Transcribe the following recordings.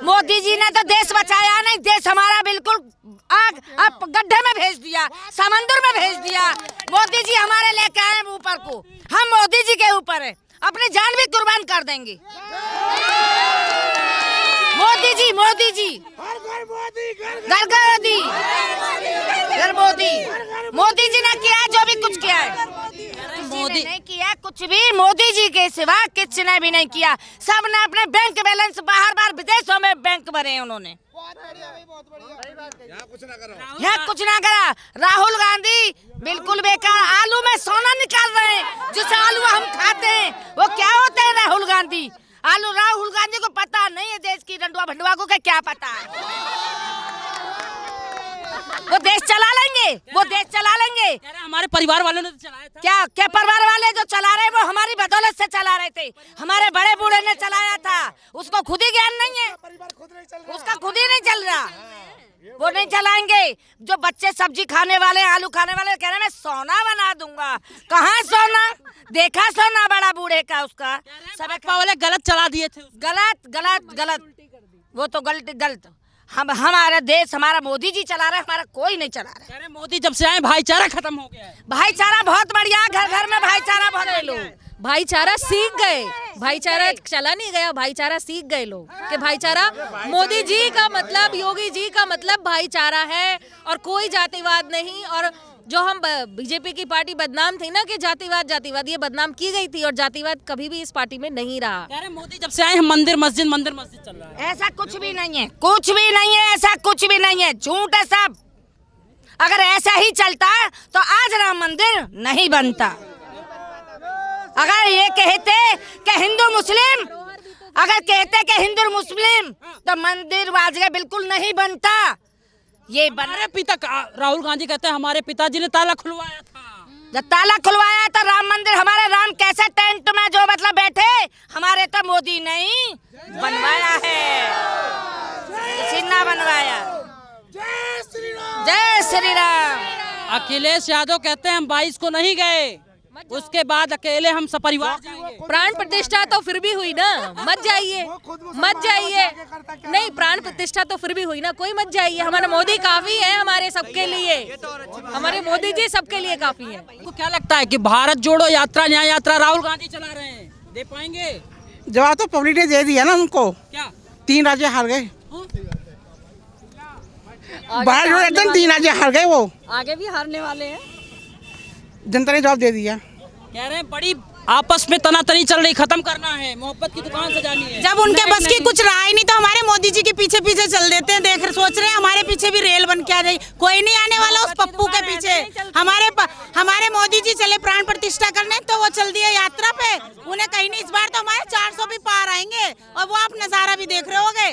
मोदी जी ने तो देश बचाया नहीं, देश हमारा बिल्कुल आग अब गड्ढे में भेज दिया, समंदर में भेज दिया। मोदी जी हमारे लेके आए ऊपर को, हम मोदी जी के ऊपर है, अपनी जान भी कुर्बान कर देंगे। मोदी जी, मोदी जी, घर घर मोदी, घर मोदी, मोदी जी ने किया जो भी कुछ किया है। मोदी नहीं किया कुछ भी, मोदी जी के सिवा किसी ने भी नहीं किया। सब ने अपने बैंक बैलेंस बाहर विदेशों में बैंक भरे हैं उन्होंने, यहाँ कुछ ना करा। राहुल गांधी बिल्कुल बेकार, आलू में सोना निकाल रहे हैं, जिस आलू हम खाते हैं वो क्या होते हैं राहुल गांधी। राहुल गांधी को पता नहीं है देश की रंडुआ भंडुआ को क्या पता है। वो देश चला लेंगे, वो देश चला लेंगे। हमारे परिवार वालों ने तो चलाया था। क्या परिवार वाले जो चला रहे वो हमारी बदौलत से चला रहे थे, हमारे बड़े बूढ़े ने चलाया था, उसको खुद ही ज्ञान नहीं है, उसका खुद ही नहीं चल रहा, वो नहीं चलाएंगे। जो बच्चे सब्जी खाने वाले, आलू खाने वाले कह रहे मैं सोना बना दूंगा, कहाँ सोना देखा, सोना बड़ा बूढ़े का उसका सब वाले गलत चला दिए थे। गलत गलत गलत, वो तो गलत। हमारा देश हमारा मोदी जी चला रहे, हमारा कोई नहीं चला रहा। अरे मोदी जब से आए भाईचारा खत्म हो गया है। भाईचारा बहुत बढ़िया, घर घर में भाईचारा बहुत लोग भाईचारा सीख गए, भाईचारा चला नहीं गया, भाईचारा सीख गए लोग कि भाईचारा मोदी जी का मतलब, योगी जी का मतलब भाईचारा है और कोई जातिवाद नहीं। और जो हम बीजेपी की पार्टी बदनाम थी ना कि जातिवाद, ये बदनाम की गई थी और जातिवाद कभी भी इस पार्टी में नहीं रहा। अरे मोदी जब से आए मंदिर मस्जिद चल रहा है। ऐसा कुछ भी नहीं है, कुछ भी नहीं है, ऐसा कुछ भी नहीं है, झूठ है सब। अगर ऐसा ही चलता तो आज राम मंदिर नहीं बनता। अगर ये कहते कि हिंदू मुस्लिम, अगर कहते कि हिंदू मुस्लिम तो मंदिर वाजगे बिल्कुल नहीं बनता। ये हमारे पिता राहुल गांधी कहते हैं हमारे पिताजी ने ताला खुलवाया था। जब ताला खुलवाया था राम मंदिर, हमारे राम कैसे टेंट में जो मतलब बैठे, हमारे तो मोदी नहीं बनवाया है, किसी ने बनवाया। जय श्री राम। अखिलेश यादव कहते हैं हम 22 को नहीं गए, उसके बाद अकेले हम सपरिवार जाएंगे। प्राण प्रतिष्ठा तो फिर भी हुई ना, मत जाइए, मत जाइए। नहीं, प्राण प्रतिष्ठा तो फिर भी हुई ना, कोई मत जाइए। हमारा मोदी काफी है हमारे सबके लिए, हमारे मोदी जी सबके लिए काफी है। आपको क्या लगता है कि भारत जोड़ो यात्रा, न्याय यात्रा राहुल गांधी चला रहे हैं, दे पाएंगे? जवाब तो पब्लिक ने दे दिया ना उनको। क्या 3 राज्य हार गए, भारत जोड़ो यात्रा 3 राज्य हार गए, वो आगे भी हारने वाले हैं। जनता ने जवाब दे दिया। कह रहे हैं बड़ी आपस में तनातनी चल रही, खत्म करना है, मोहब्बत की दुकान सजानी है। जब उनके बस की कुछ रहा ही नहीं तो हमारे मोदी जी के पीछे पीछे चल देते हैं। देख सोच रहे हैं हमारे पीछे भी रेल बन के आ जाए, कोई नहीं आने वाला उस पप्पू के पीछे। हमारे मोदी जी चले प्राण प्रतिष्ठा करने तो वो चल दिए यात्रा पे, उन्हें कहीं नहीं। इस बार तो हमारे 400 भी पार आएंगे और वो आप नजारा भी देख रहे होगे,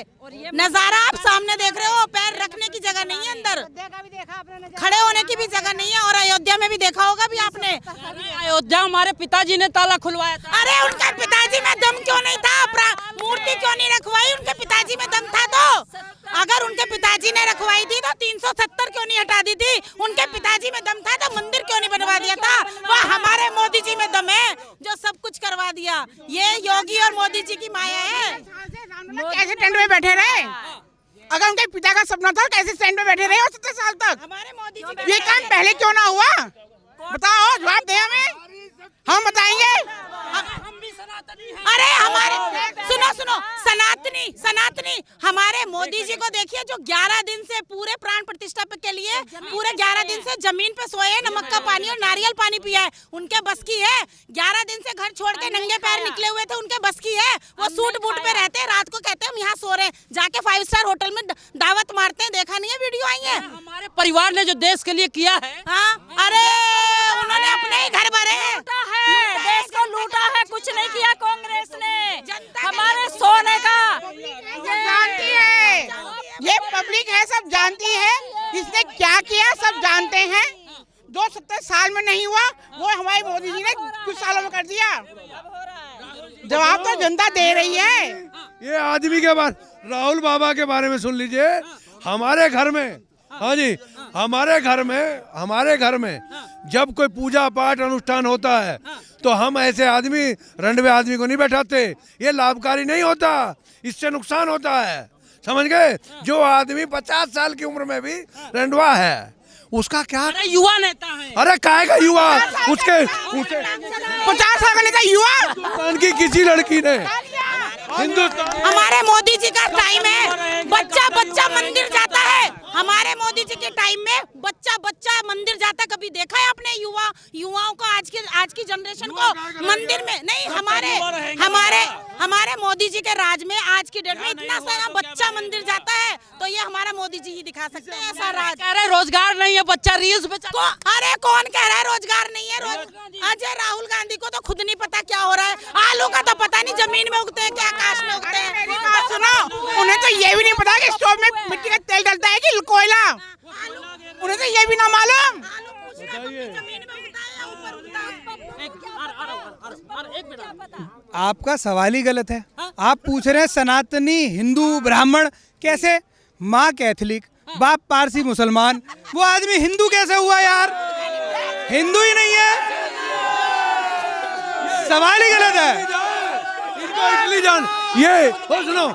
नजारा आप सामने देख रहे हो, पैर रखने की जगह नहीं है अंदर, खड़े होने की भी जगह नहीं है। और अयोध्या में भी देखा होगा भी आपने, अयोध्या हमारे पिताजी ने ताला खुलवाया था। अरे उनके पिताजी में दम क्यों नहीं था? मूर्ति क्यों नहीं रखवाई? उनके पिताजी में दम था तो, अगर उनके पिताजी ने रखवाई थी तो 370 क्यों नहीं हटा दी थी? उनके पिताजी में दम था तो मंदिर क्यों नहीं बनवा दिया था? वह हमारे मोदी जी में दम है जो सब कुछ करवा दिया। ये योगी और मोदी जी की माया है। कैसे टेंट में बैठे रहे? अगर उनके पिता का सपना था कैसे स्टैंड में बैठे रहे हो 70 साल तक? हमारे मोदी जी ये काम पहले क्यों ना हुआ? बताओ, जवाब दे हमें, हम बताएंगे। अरे हमारे सुनो सनातनी हमारे मोदी जी को देखिए जो 11 दिन से पूरे प्राण प्रतिष्ठा के लिए पूरे 11 दिन से जमीन पे सोए, नमक का पानी और नारियल पानी पिया है, उनके बस की है। 11 दिन से घर छोड़ के नंगे पैर निकले हुए थे, उनके बस की है। वो सूट बूट पे रहते हैं, रात को कहते हैं हम यहाँ सो रहे हैं, जाके 5 स्टार होटल में दावत मारते हैं। देखा नहीं है वीडियो आई है? हमारे परिवार ने जो देश के लिए किया है, हाँ, अरे उन्होंने अपने ही घर भरे हैं, देश को लूटा है, कुछ नहीं किया कांग्रेस ने। हमारे सोने का जानती है, ये पब्लिक है, सब जानती है इसने क्या किया, सब जानते हैं। 270 साल में नहीं हुआ, वो हमारे मोदी जी ने कुछ सालों में कर दिया। जवाब तो जनता दे रही है। ये आदमी के बाद राहुल बाबा के बारे में सुन लीजिए। हमारे घर में, हाँ जी, हमारे घर में जब कोई पूजा पाठ अनुष्ठान होता है तो हम ऐसे आदमी, रंडवे आदमी को नहीं बैठाते। ये लाभकारी नहीं होता, इससे नुकसान होता है। समझ गए? जो आदमी 50 साल की उम्र में भी रंडवा है, उसका क्या? अरे युवा नेता है। अरे काहे का युवा? उसके 50 साल का नेता युवा। हिंदुस्तान की किसी लड़की ने हिंदुस्तान हमारे मोदी जी का टाइम है, बच्चा बच्चा मंदिर जाता है। हमारे मोदी जी के टाइम में बच्चा बच्चा मंदिर जाता, कभी देखा है आपने? युवाओं को आज की जनरेशन को मंदिर में नहीं, हमारे मोदी जी के राज में आज की डेट में इतना सारा बच्चा मंदिर जाता है, तो ये हमारा मोदी जी ही दिखा सकते हैं ऐसा राज। कह रहे रोजगार नहीं है, बच्चा रील्स पे अरे कौन कह रहा है रोजगार नहीं है? अजय राहुल गांधी को तो खुद नहीं पता क्या हो रहा है। आलू का तो पता नहीं जमीन में उगते हैं क्या आकाश में उगते हैं। मेरी बात सुनो, उन्हें तो ये भी नहीं पता कि स्टोव में मिट्टी का तेल डलता है कि कोयला, उन्हें तो ये भी ना मालूम। आपका सवाल ही गलत है। आप पूछ रहे हैं सनातनी हिंदू ब्राह्मण कैसे? माँ कैथलिक, बाप पारसी मुसलमान, वो आदमी हिंदू कैसे हुआ यार? हिंदू ही नहीं है, सवाल ही गलत है। इनको इटली जान, ये सुनो,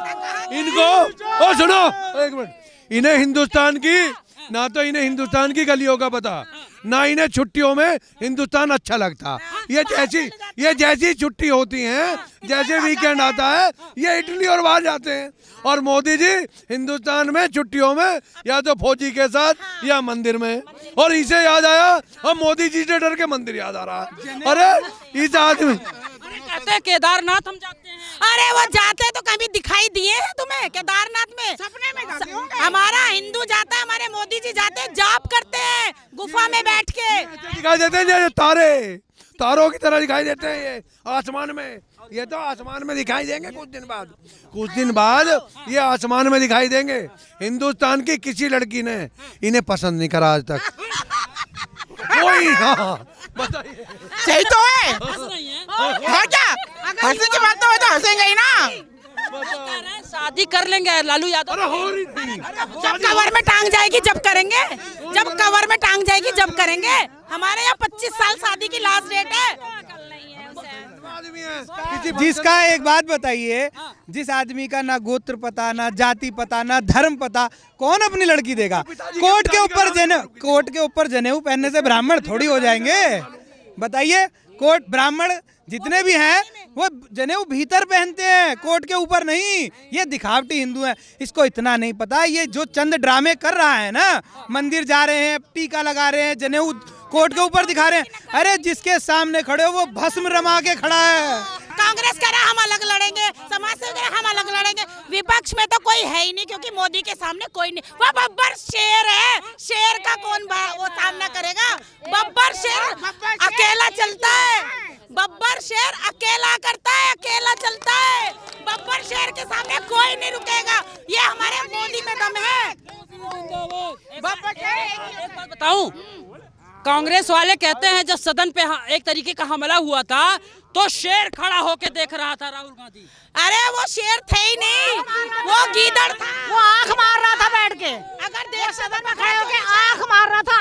इनको सुनो एक मिनट, इन्हें हिंदुस्तान की ना तो इन्हें हिंदुस्तान की गलियों का पता, ना इन्हें छुट्टियों में हिंदुस्तान अच्छा लगता। ये जैसी छुट्टी होती है, जैसे वीकेंड आता है, ये इटली और बाहर जाते हैं। और मोदी जी हिंदुस्तान में छुट्टियों में या तो फौजी के साथ या मंदिर में। और इसे याद आया, अब मोदी जी से डर के मंदिर याद आ रहा है। अरे इस आदमी कहते हैं केदारनाथ हम जाते हैं। अरे वो जाते तो कभी दिखाई दिए हैं तुम्हें केदारनाथ में? सपने में जाते होंगे। हमारा हिंदू जाता है, हमारे मोदी जी जाते हैं, जाप करते हैं गुफा में बैठ के। दिखाई देते हैं जैसे तारों की तरह दिखाई देते हैं ये आसमान में। ये तो आसमान में दिखाई देंगे कुछ दिन बाद ये आसमान में दिखाई देंगे। हिंदुस्तान की किसी लड़की ने इन्हें पसंद नहीं करा आज तक कोई। हाँ बताइए, सही तो है, है क्या? हंसने की बात तो हंसेंगे ही ना। शादी कर लेंगे लालू यादव। अरे हो रही नहीं, जब कवर में टांग जाएगी जब करेंगे, जब कवर में टांग जाएगी जब करेंगे। हमारे यहाँ 25 साल शादी की लास्ट डेट है। जिसका एक बात बताइए, जिस आदमी का ना गोत्र पता, ना जाति पता, ना धर्म पता, कौन अपनी लड़की देगा? कोर्ट के ऊपर जनेऊ पहनने से ब्राह्मण थोड़ी हो जाएंगे? बताइए, कोर्ट ब्राह्मण जितने भी हैं वो जनेऊ भीतर पहनते हैं, कोर्ट के ऊपर नहीं। ये दिखावटी हिंदू है, इसको इतना नहीं पता। ये जो चंद ड्रामे कर रहा है ना, मंदिर जा रहे हैं, टीका लगा रहे हैं, जनेऊ कोर्ट के ऊपर दिखा रहे हैं। अरे जिसके सामने खड़े हो वो भस्म रमा के खड़ा है। कांग्रेस कह रहा हम अलग लड़ेंगे, समाज से कह रहा हम अलग लड़ेंगे। विपक्ष में तो कोई है ही नहीं, क्योंकि मोदी के सामने कोई नहीं। वो बब्बर शेर है, शेर का कौन वो सामना करेगा? बब्बर शेर अकेला चलता है, बब्बर शेर अकेला करता है, अकेला चलता है। बब्बर शेर के सामने कोई नहीं रुकेगा। ये हमारे मोदी में दम है। एक बात बताऊं, कांग्रेस वाले कहते हैं जब सदन पे एक तरीके का हमला हुआ था तो शेर खड़ा होके देख रहा था राहुल गांधी। अरे वो शेर थे ही नहीं, वो गीदड़ था। वो आंख मार रहा था बैठ के। अगर देख सदन में खड़े होके आंख मार रहा था,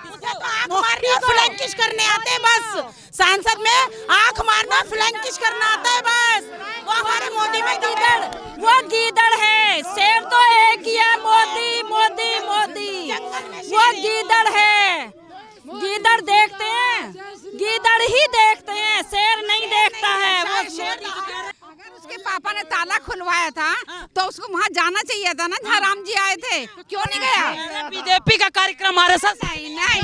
उसे तो आंख मारने और फ्लैंकिश करने आते हैं बस। सांसद में आंख मारना फ्लैंकिश करना आता है बस। वो हमारे मोदी में गीदड़, वो गीदड़ है। शेर तो एक ही है, मोदी मोदी मोदी। वो गीदड़ है, गीदड़ देखते हैं, गीदड़ ही देखते हैं, शेर नहीं देखता है। वो शेर अगर उसके पापा ने ताला खुलवाया था तो उसको वहाँ जाना चाहिए था ना, जहाँ राम जी आए थे। क्यों नहीं गया? बीजेपी का कार्यक्रम RSS नहीं,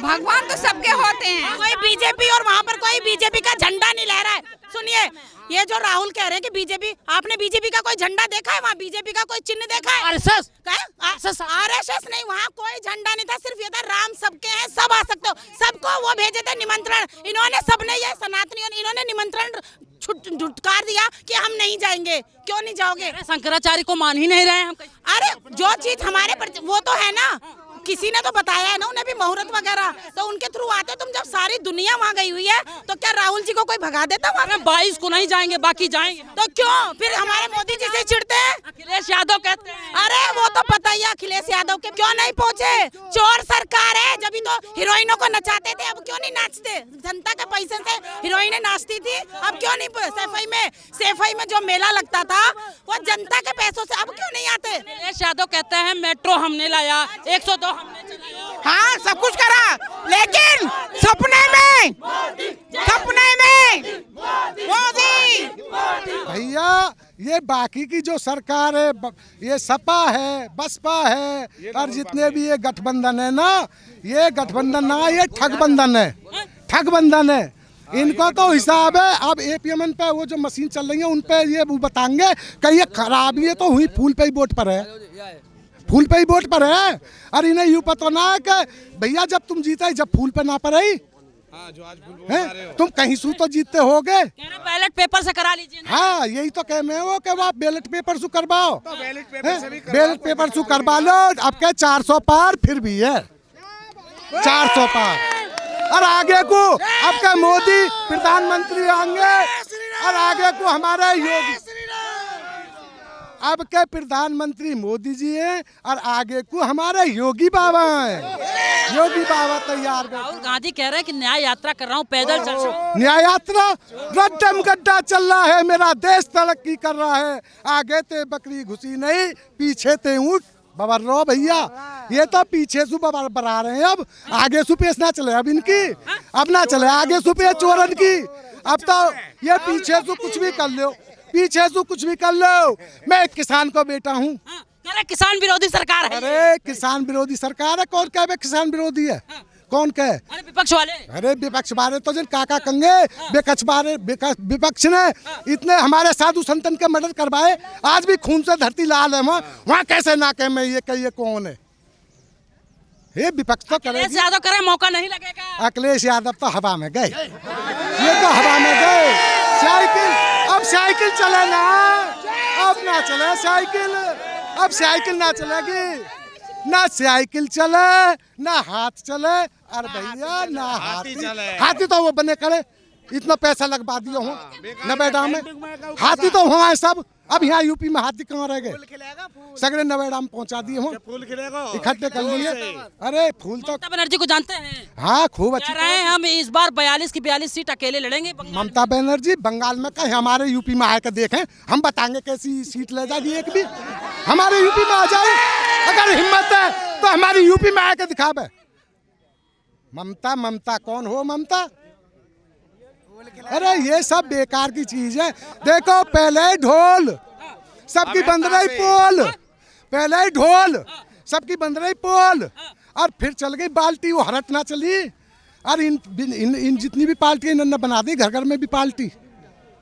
भगवान तो सबके होते हैं। कोई बीजेपी और वहाँ पर कोई बीजेपी का झंडा नहीं लहरा है। सुनिए, ये जो राहुल कह रहे हैं कि बीजेपी, आपने बीजेपी का कोई झंडा देखा है? वहाँ बीजेपी का कोई चिन्ह देखा है? RSS नहीं, वहाँ कोई झंडा नहीं था। सिर्फ ये था राम सबके हैं, सब आ सकते हो। सबको वो भेजे थे निमंत्रण। इन्होंने सबने, ये सनातनियों ने, इन्होंने निमंत्रण झुटकार दिया कि हम नहीं जाएंगे। क्यों नहीं जाओगे? शंकराचार्य को मान ही नहीं रहे हम। अरे जो चीज हमारे पर वो तो है ना, किसी ने तो बताया है ना, उन्हें भी मुहूर्त वगैरह तो उनके थ्रू आते। तुम जब सारी दुनिया वहाँ गई हुई है तो क्या राहुल जी को कोई भगा देता? वहाँ 22 को नहीं जाएंगे, बाकी जाएंगे। तो क्यों फिर हमारे मोदी जी से चिढ़ते हैं? अखिलेश यादव कहते हैं। अरे वो तो पता ही है अखिलेश यादव के, क्यों नहीं पहुंचे? चोर सरकार है, जब तो हीरोइनों को नचाते थे, अब क्यों नहीं नाचते? जनता के पैसे से हीरोइनें नाचती थी, अब क्यों नहीं? सफाई में जो मेला लगता था वो जनता के पैसों से, अब क्यों नहीं आते? अखिलेश यादव कहते हैं मेट्रो हमने लाया, 102 हमने चलाया। हाँ, सब कुछ करा, लेकिन सपने में मोदी। भैया ये बाकी की जो सरकार है, ये सपा है, बसपा है, और जितने भी ये गठबंधन है ना, ये गठबंधन ना, ये ठगबंधन है, ठगबंधन है। इनको तो हिसाब है। अब एपीएमएन पे वो जो मशीन चल रही है उन पे ये वो बताएंगे कि ये खराबी है तो हुई फूल पे ही वोट पर है, फूल पे ही वोट पर है। और इन्हें यूँ पता ना है कि भैया जब तुम जीते जब फूल पे ना पर आई, तुम कहीं सू तो जीतते होगे। बैलेट पेपर से करा लीजिए। हाँ, यही तो कह मैं वो कि आप बैलेट पेपर से करवाओ, बैलेट पेपर से करवा लो। अब क्या 400 पार फिर भी है, 400 पार। और आगे को अब क्या मोदी प्रधानमंत्री आएंगे, और आगे को हमारे योगी, अब के प्रधानमंत्री मोदी जी हैं, और आगे को हमारे योगी बाबा हैं। योगी बाबा तैयार। राहुल गांधी कह रहे हैं कि न्याय यात्रा कर रहा हूँ, पैदल चल रहा हूँ। न्याय यात्रा रद्दम गड्ढा चल रहा है, मेरा देश तरक्की कर रहा है। आगे ते बकरी घुसी नहीं, पीछे ते ऊँट बबर रो भैया। ये तो पीछे से बरा रहे हैं, अब आगे से पेश ना चले, अब इनकी अब ना चले आगे से पेश चोरन की। अब तो ये पीछे से कुछ भी कर लो, पीछे से कुछ भी कर लो। मैं एक किसान को बेटा हूँ। अरे किसान विरोधी सरकार है। अरे किसान विरोधी सरकार है, कौन कहे किसान विरोधी है? कौन कहे? अरे विपक्ष वाले। अरे विपक्ष बारे तो जिन काका कंगे, विपक्ष ने इतने हमारे साधु संतन के मर्डर करवाए, आज भी खून से धरती लाल है। वहाँ कैसे ना कहे मैं ये कहिए कौन है? ये विपक्ष तो करे। अखिलेश यादव करे मौका नहीं लगेगा। अखिलेश यादव तो हवा में गए, ये तो हवा में गए। साइकिल, अब साइकिल चले ना, अब ना चले साइकिल, अब साइकिल ना चलेगी, ना साइकिल चले ना हाथ चले। अरे भैया ना हाथी तो वो बने करे, इतना पैसा लगवा दिया हूँ नवेड़ा में, हाथी तो हुआ है सब। अब यहाँ यूपी में हाथी कहाँ रह गए? सगरे नवेड़ा में पहुँचा दिए हूँ, इकट्ठे कर लिए। अरे फूल तो ममता बनर्जी को जानते हैं? हाँ खूब अच्छी। कह रहे हैं हम इस बार 42 की 42 सीट अकेले लड़ेंगे। ममता बनर्जी बंगाल में कहीं हमारे यूपी में आकर देखें, हम बताएंगे कैसी सीट ले जाएगी। एक भी हमारे यूपी में आ जाए, अगर हिम्मत है तो हमारी यूपी में आकर दिखावे। ममता कौन हो ममता? अरे ये सब बेकार की चीज है। देखो पहले ढोल सबकी बंद रही पोल, पहले ढोल सबकी बंद रही पोल, और फिर चल गई बाल्टी, वो हरट ना चली। और इन जितनी भी पार्टी इन्होंने बना दी, घर घर में भी पार्टी,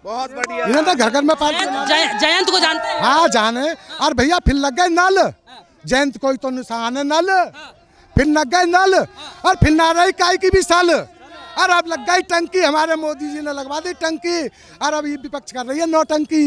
बहुत बढ़िया इन्होंने घर घर में पार्टी। जयंत को जानते हैं? हाँ जाने। और भैया फिर लग गए नल, जयंत कोई तो निशान है नल, फिर लग गए नल, और फिर नाराई काई की भी साल। और अब लग गई टंकी, हमारे मोदी जी ने लगवा दी टंकी, और अब ये विपक्ष कर रही है नौटंकी।